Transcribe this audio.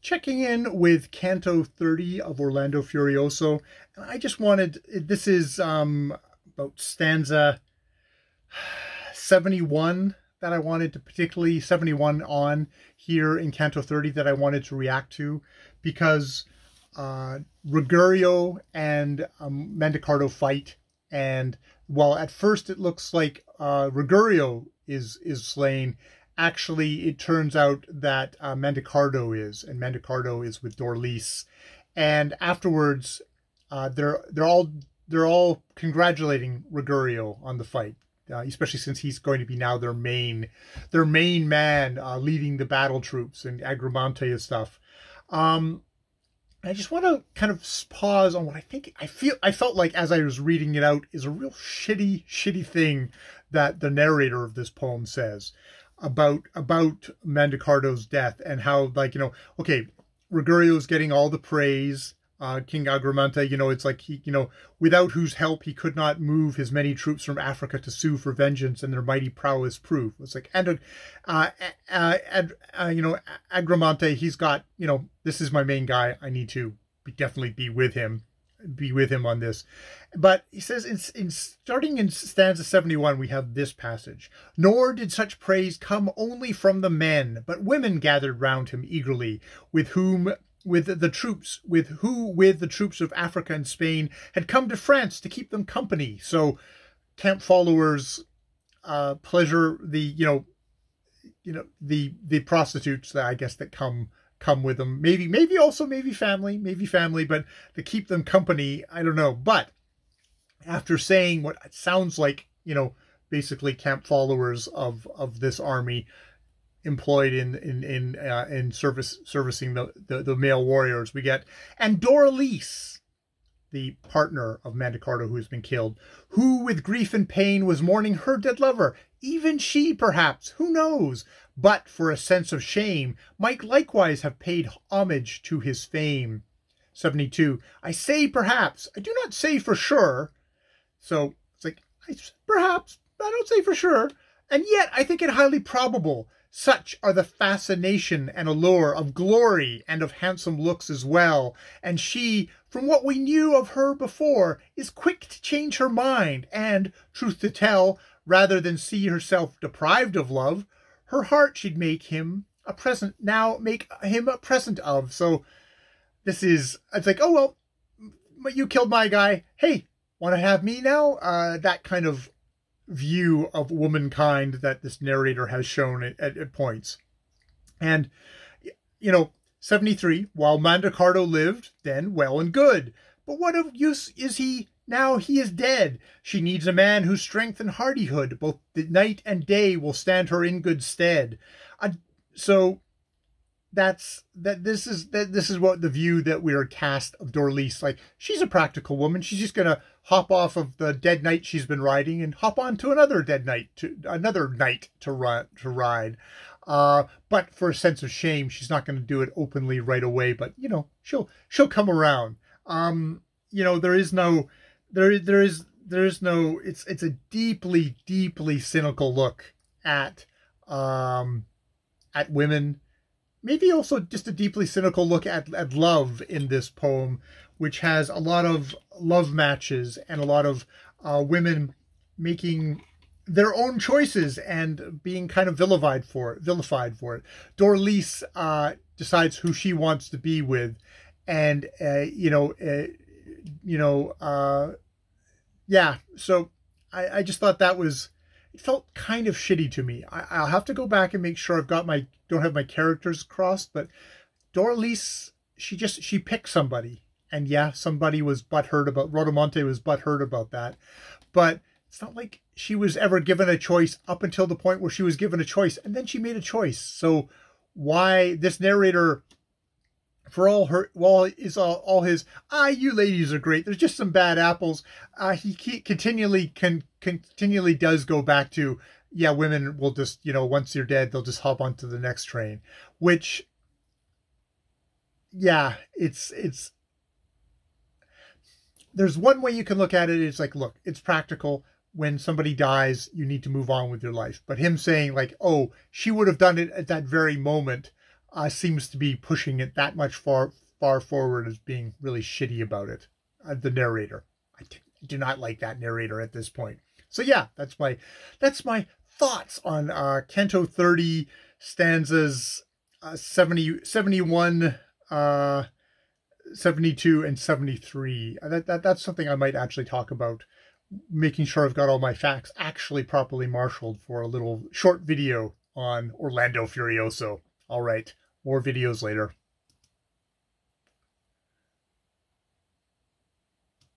checking in with Canto 30 of Orlando Furioso. And I just wanted, this is about stanza 71 that I wanted to particularly, 71 on here in Canto 30 that I wanted to react to, because Ruggiero and Mendicardo fight, and while at first it looks like Ruggiero is slain, actually it turns out that Mendicardo is, and Mendicardo is with Dorlice, and afterwards they're all congratulating Ruggiero on the fight. Especially since he's going to be now their main man, leading the battle troops and Agramante and stuff. I just want to kind of pause on what I felt like as I was reading it out is a real shitty thing that the narrator of this poem says about Mendicardo's death, and how, like, okay, Ruggiero's getting all the praise. King Agramante, it's like he, without whose help he could not move his many troops from Africa to sue for vengeance, and their mighty prowess prove. It's like, and Agramante, he's got, this is my main guy. I need to definitely be with him on this. But he says, starting in stanza 71, we have this passage: "Nor did such praise come only from the men, but women gathered round him eagerly, with the troops of Africa and Spain had come to France to keep them company." So camp followers pleasure the prostitutes that I guess that come with them, maybe family, but to keep them company, I don't know. But after saying what it sounds like, basically camp followers of this army employed in servicing the male warriors, we get, "And Dorlice, the partner of Mendicardo who has been killed, who with grief and pain was mourning her dead lover, even she perhaps, who knows, but for a sense of shame, might likewise have paid homage to his fame." 72, "I say perhaps, I do not say for sure." So it's like, perhaps, I don't say for sure, and yet I think it highly probable. Such are the fascination and allure of glory, and of handsome looks as well. And she, from what we knew of her before, is quick to change her mind, and, truth to tell, rather than see herself deprived of love, her heart she'd make him a present of. So this is, it's like, oh, well, but you killed my guy. Hey, want to have me now? That kind of view of womankind that this narrator has shown at points. And 73, "While Mendicardo lived, then well and good, but what of use is he now he is dead? She needs a man whose strength and hardihood both the night and day will stand her in good stead." So this is what the view that we are cast of Dorlice. Like, she's a practical woman. She's just gonna hop off of the dead knight she's been riding and hop on to another knight to ride. But for a sense of shame, she's not going to do it openly right away. But she'll come around. There is no. It's a deeply cynical look at women. Maybe also just a deeply cynical look at love in this poem, which has a lot of love matches and a lot of women making their own choices and being kind of vilified for it. Dorlice decides who she wants to be with, and yeah. So I just thought that was. It felt kind of shitty to me. I'll have to go back and make sure don't have my characters crossed, but Dorlice, she picked somebody, and yeah, somebody was butthurt about, Rodomonte was butthurt about that, but it's not like she was ever given a choice up until the point where she was given a choice, and then she made a choice. So why this narrator, for all his, you ladies are great, there's just some bad apples, he continually does go back to, yeah, women will just, once you're dead, they'll just hop onto the next train, which, yeah, it's there's one way you can look at it. It's like, look, it's practical. When somebody dies, you need to move on with your life. But him saying like, oh, she would have done it at that very moment, seems to be pushing it that much far forward as being really shitty about it. The narrator. I do not like that narrator at this point. So yeah, that's my thoughts on Canto 30, stanzas 70, 71, 72, and 73. That's something I might actually talk about, making sure I've got all my facts actually properly marshaled for a little short video on Orlando Furioso. All right, more videos later.